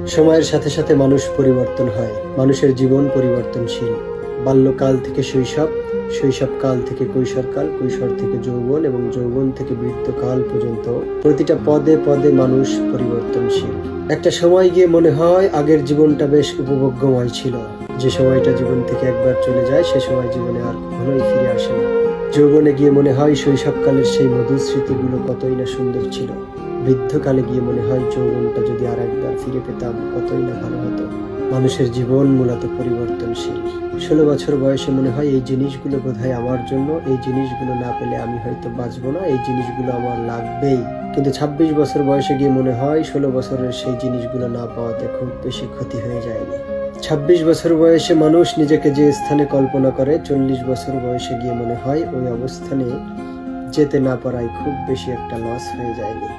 সময়ের সাথে সাথে মানুষ পরিবর্তন হয়, মানুষের জীবন পরিবর্তনশীল। বাল্যকাল থেকে শৈশব, শৈশবকাল থেকে কৈশোরকাল, কৈশোর থেকে যৌবন এবং যৌবন থেকে বৃদ্ধকাল পর্যন্ত প্রতিটা পদে পদে মানুষ পরিবর্তনশীল। একটা সময় গিয়ে মনে হয় আগের জীবনটা বেশ উপভোগ্যময় ছিল। যে সময়টা জীবন থেকে একবার চলে যায় সে সময় জীবনে আর কখনোই ফিরে আসে না। যৌবনে গিয়ে মনে হয় শৈশবকালের সেই মধুর স্মৃতিগুলো কতই না সুন্দর ছিল। বৃদ্ধকালে গিয়ে মনে হয় যৌবনটা যদি আর একবার ফিরে পেতাম কতই না ভালো হতো। মানুষের জীবন মূলত পরিবর্তনশীল। 16 বছর বয়সে মনে হয় এই জিনিসগুলো বোধহয় আমার জন্য, এই জিনিসগুলো না পেলে আমি হয়তো বাঁচবো না, এই জিনিসগুলো আমার লাগবেই। কিন্তু 26 বছর বয়সে গিয়ে মনে হয় 16 বছরের সেই জিনিসগুলো না পাওয়াতে খুব বেশি ক্ষতি হয়ে যায়নি। 26 বছর বয়সে মানুষ নিজেকে যে স্থানে কল্পনা করে, 40 বছর বয়সে গিয়ে মনে হয় ওই অবস্থানে যেতে না পারায় খুব বেশি একটা লস হয়ে যায়নি।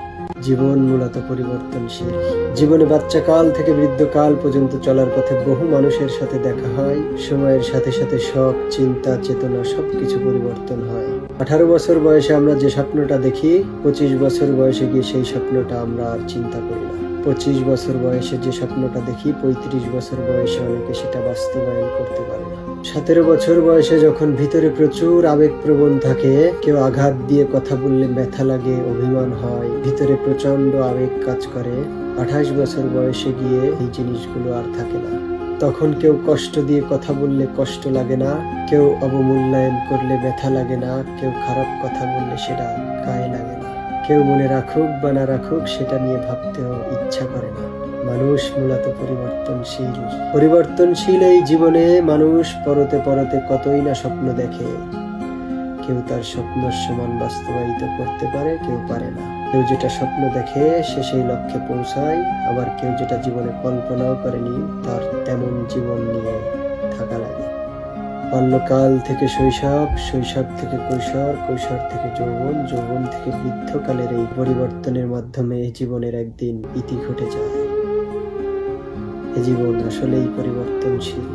জীবন মূলত পরিবর্তনশীল। জীবনে বাচ্চাকাল থেকে বৃদ্ধকাল পর্যন্ত চলার পথে বহু মানুষের সাথে দেখা হয়। সময়ের সাথে সাথে শখ, চিন্তা, চেতনা সবকিছু পরিবর্তন হয়। 18 বছর বয়সে আমরা যে স্বপ্নটা দেখি, 25 বছর বয়সে গিয়ে সেই স্বপ্নটা আমরা আর চিন্তা করি না। 25 বছর বয়সে যে স্বপ্নটা দেখি, 35 বছর বয়সে অনেকে সেটা বাস্তবায়ন করতে পারে না। 17 বছর বয়সে যখন ভিতরে প্রচুর আবেগপ্রবণ থাকে, কেউ আঘাত দিয়ে কথা বললে ব্যথা লাগে, অভিমান হয়, ভিতরে প্রচন্ড আবেগ কাজ করে। 28 বছর বয়সে গিয়ে এই জিনিসগুলো আর থাকে না। তখন কেউ কষ্ট দিয়ে কথা বললে কষ্ট লাগে না, কেউ অবমূল্যায়ন করলে ব্যথা লাগে না, কেউ খারাপ কথা বললে সেটা গায়ে লাগে না, কেউ মনে রাখুক বা না রাখুক সেটা নিয়ে ভাবতেও ইচ্ছা করে না। মানুষ মূলত পরিবর্তনশীল। পরিবর্তনশীল এই জীবনে মানুষ পরতে পরতে কতই না স্বপ্ন দেখে। কেউ তার স্বপ্নের সমান বাস্তবায়িত করতে পারে, কেউ পারে না। কেউ যেটা স্বপ্ন দেখে সে সেই লক্ষ্যে পৌঁছায়, আবার কেউ যেটা জীবনে কল্পনাও করেনি তার তেমন জীবন নিয়ে থাকা লাগে। বাল্যকাল থেকে শৈশব, শৈশব থেকে কৈশোর, কৈশোর থেকে যৌবন, যৌবন থেকে বৃদ্ধকালের এই পরিবর্তনের মাধ্যমে জীবনের একদিন ইতি ঘটে যায়। এ জীবন আসলেই পরিবর্তনশীল।